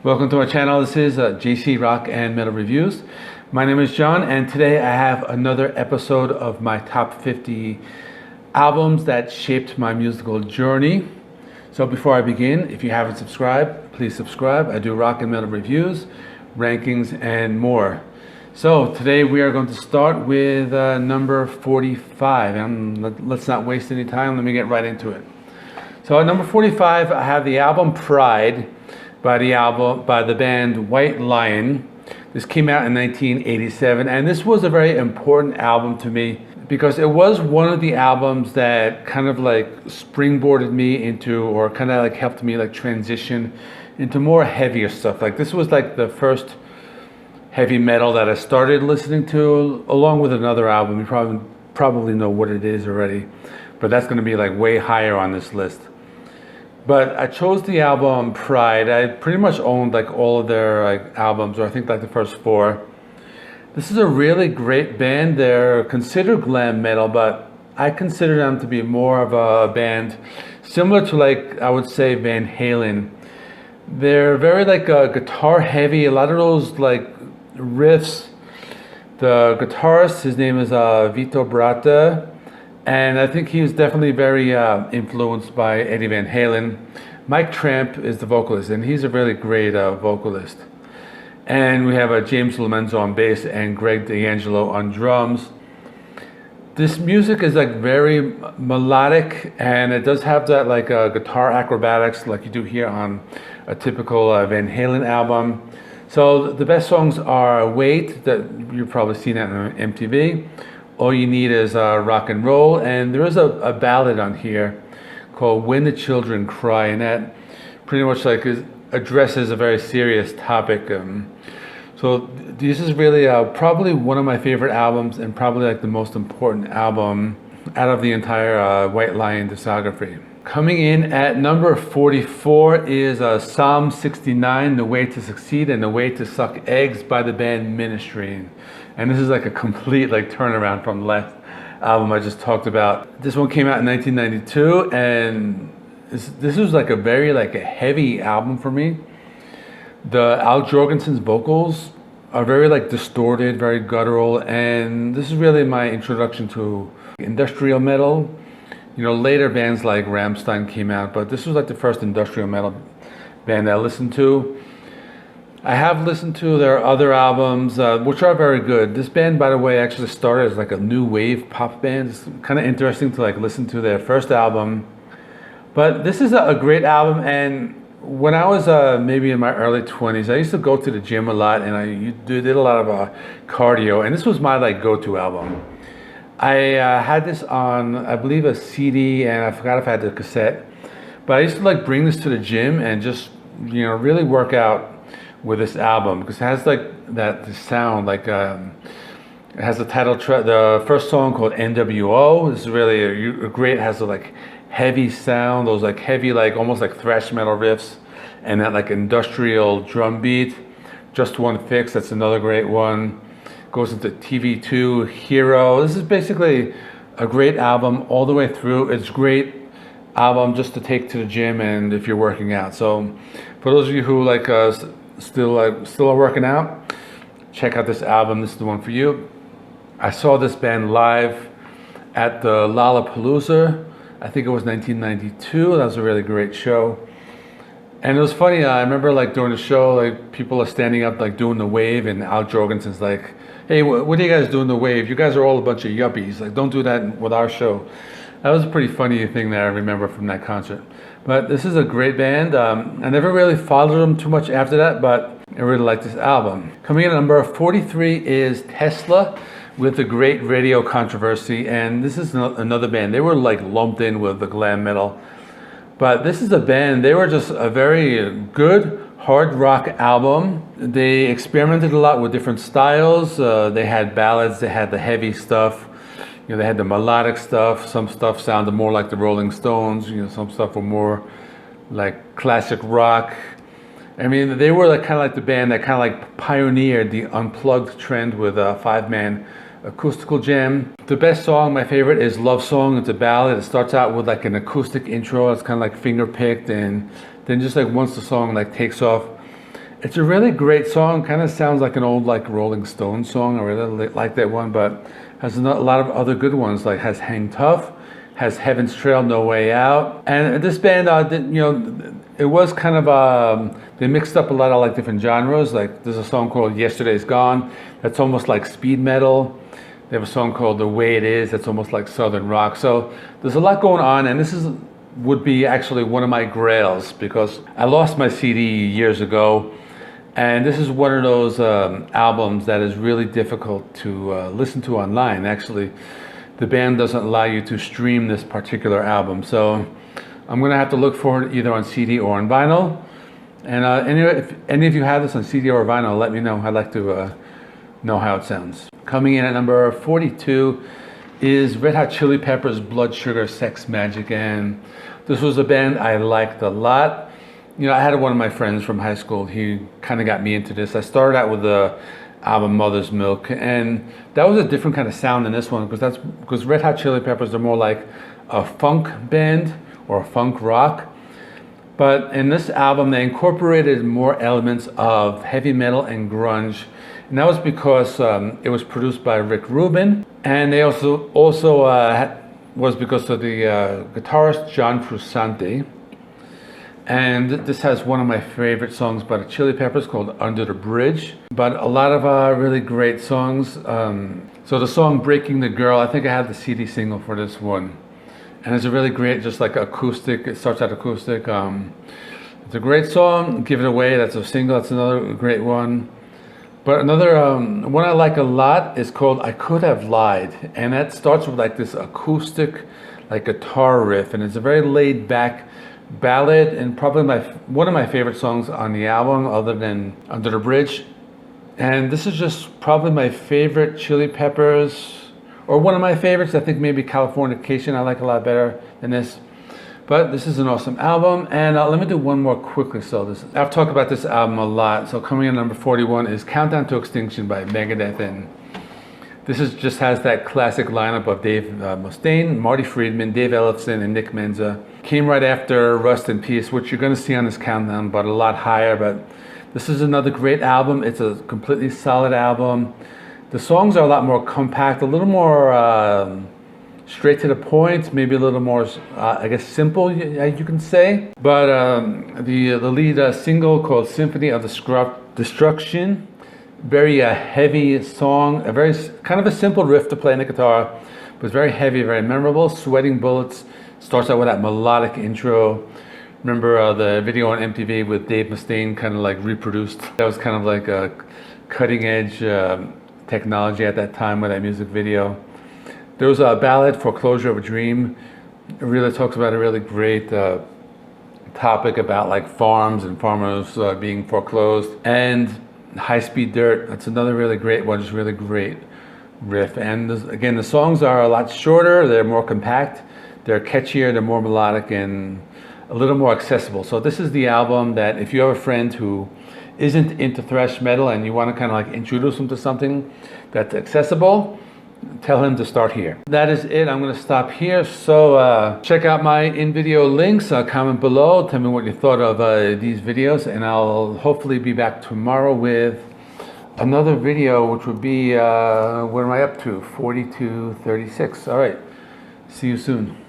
Welcome to my channel. This is JC Rock and Metal Reviews. My name is John, and today I have another episode of my top 50 albums that shaped my musical journey. So before I begin, if you haven't subscribed, please subscribe. I do rock and metal reviews, rankings, and more. So today we are going to start with number 45, and let's not waste any time. Let me get right into it. So at number 45, I have the album Pride by the band White Lion. This came out in 1987, and this was a very important album to me because it was one of the albums that kind of like springboarded me into, or kind of like helped me like transition into more heavier stuff. Like this was like the first heavy metal that I started listening to, along with another album. You probably know what it is already, but that's going to be like way higher on this list. But I chose the album Pride. I pretty much owned like all of their like albums, or I think like the first four. This is a really great band. They're considered glam metal, but I consider them to be more of a band similar to, like, I would say, Van Halen. They're very like guitar heavy. A lot of those like riffs. The guitarist, his name is Vito Bratta. And I think he was definitely very influenced by Eddie Van Halen. Mike Tramp is the vocalist, and he's a really great vocalist. And we have James Lomenzo on bass and Greg D'Angelo on drums. This music is like very melodic, and it does have that like guitar acrobatics like you do here on a typical Van Halen album. So the best songs are Wait, that you've probably seen that on MTV. All You Need Is Rock and Roll, and there is a ballad on here called When the Children Cry, and that pretty much like addresses a very serious topic. So this is really probably one of my favorite albums, and probably like the most important album out of the entire White Lion discography. Coming in at number 44 is Psalm 69, The Way to Succeed and the Way to Suck Eggs by the band Ministry. And this is like a complete like turnaround from the last album I just talked about. This one came out in 1992, and this was like a very like a heavy album for me. Al Jorgensen's vocals are very like distorted, very guttural, and this is really my introduction to industrial metal. You know, later bands like Rammstein came out, but this was like the first industrial metal band I listened to. I have listened to their other albums, which are very good. This band, by the way, actually started as like a new wave pop band. It's kind of interesting to like listen to their first album. But this is a great album, and when I was maybe in my early 20s, I used to go to the gym a lot, and I did a lot of cardio, and this was my like go-to album. I had this on, I believe, a CD, and I forgot if I had the cassette. But I used to like bring this to the gym and just, you know, really work out with this album, because it has like the sound, like it has the title track, the first song called NWO. This is really a great, has a like heavy sound, those like heavy, like almost like thrash metal riffs, and that like industrial drum beat. Just One Fix, that's another great one. Goes into TV2, Hero. This is basically a great album all the way through. It's a great album just to take to the gym and if you're working out. So for those of you who like still are working out, check out this album. This is the one for you. I saw this band live at the Lollapalooza. I think it was 1992. That was a really great show. And it was funny, I remember like during the show, like people are standing up like doing the wave, and Al Jorgensen's like, hey, what are you guys doing the wave? You guys are all a bunch of yuppies. Like, don't do that with our show. That was a pretty funny thing that I remember from that concert. But this is a great band. I never really followed them too much after that, but I really like this album. Coming in at number 43 is Tesla with the Great Radio Controversy, and this is another band. They were like lumped in with the glam metal. But this is a band, they were just a very good hard rock album. They experimented a lot with different styles. They had ballads, they had the heavy stuff, you know, they had the melodic stuff. Some stuff sounded more like the Rolling Stones, you know, some stuff were more like classic rock. I mean, they were like kind of like the band that kind of like pioneered the unplugged trend with a 5-man acoustical jam. The best song, my favorite, is Love Song. It's a ballad. It starts out with like an acoustic intro. It's kind of like finger picked, and then just like once the song like takes off, It's a really great song. Kind of sounds like an old like Rolling Stones song. I really like that one, but has a lot of other good ones. Like has Hang Tough, has Heaven's Trail, No Way Out. And this band, it was kind of they mixed up a lot of like different genres. Like there's a song called Yesterday's Gone that's almost like speed metal. They have a song called The Way It Is that's almost like southern rock. So there's a lot going on, and this would be actually one of my grails because I lost my CD years ago. And this is one of those albums that is really difficult to listen to online. Actually, the band doesn't allow you to stream this particular album. So I'm going to have to look for it either on CD or on vinyl. And anyway, if any of you have this on CD or vinyl, let me know. I'd like to know how it sounds. Coming in at number 42 is Red Hot Chili Peppers' Blood Sugar Sex Magik. And this was a band I liked a lot. You know, I had one of my friends from high school. He kind of got me into this. I started out with the album Mother's Milk, and that was a different kind of sound than this one because Red Hot Chili Peppers are more like a funk band or a funk rock. But in this album, they incorporated more elements of heavy metal and grunge, and that was because it was produced by Rick Rubin, and they also was because of the guitarist John Frusciante. And this has one of my favorite songs by the Chili Peppers called Under the Bridge. But a lot of really great songs. So the song Breaking the Girl, I think I have the CD single for this one. And it's a really great, just like acoustic, it starts out acoustic. It's a great song, Give It Away, that's a single, that's another great one. But another one I like a lot is called I Could Have Lied. And that starts with like this acoustic, like guitar riff. And it's a very laid back ballad, and probably one of my favorite songs on the album other than Under the Bridge. And this is just probably my favorite Chili Peppers, or one of my favorites. I think maybe Californication I like a lot better than this, but this is an awesome album. And let me do one more quickly. So I've talked about this album a lot. So coming in number 41 is Countdown to Extinction by Megadeth, and this just has that classic lineup of Dave Mustaine, Marty Friedman, Dave Ellefson, and Nick Menza. Came right after Rust in Peace, which you're going to see on this countdown, but a lot higher. But this is another great album. It's a completely solid album. The songs are a lot more compact, a little more straight to the point, maybe a little more, I guess, simple, you can say. But the lead single called Symphony of Destruction, very heavy song, a very kind of a simple riff to play on the guitar, but very heavy, very memorable. Sweating Bullets starts out with that melodic intro. Remember the video on MTV with Dave Mustaine kind of like reproduced? That was kind of like a cutting edge technology at that time with that music video. There was a ballad, Foreclosure of a Dream. It really talks about a really great topic about like farms and farmers being foreclosed. And High Speed Dirt, that's another really great one, just really great riff. And again, the songs are a lot shorter, they're more compact, they're catchier, they're more melodic, and a little more accessible. So this is the album that if you have a friend who isn't into thrash metal and you want to kind of like introduce them to something that's accessible, tell him to start here. That is it. I'm going to stop here. So check out my in-video links. Comment below. Tell me what you thought of these videos, and I'll hopefully be back tomorrow with another video, which would be, what am I up to? 42, 36. All right. See you soon.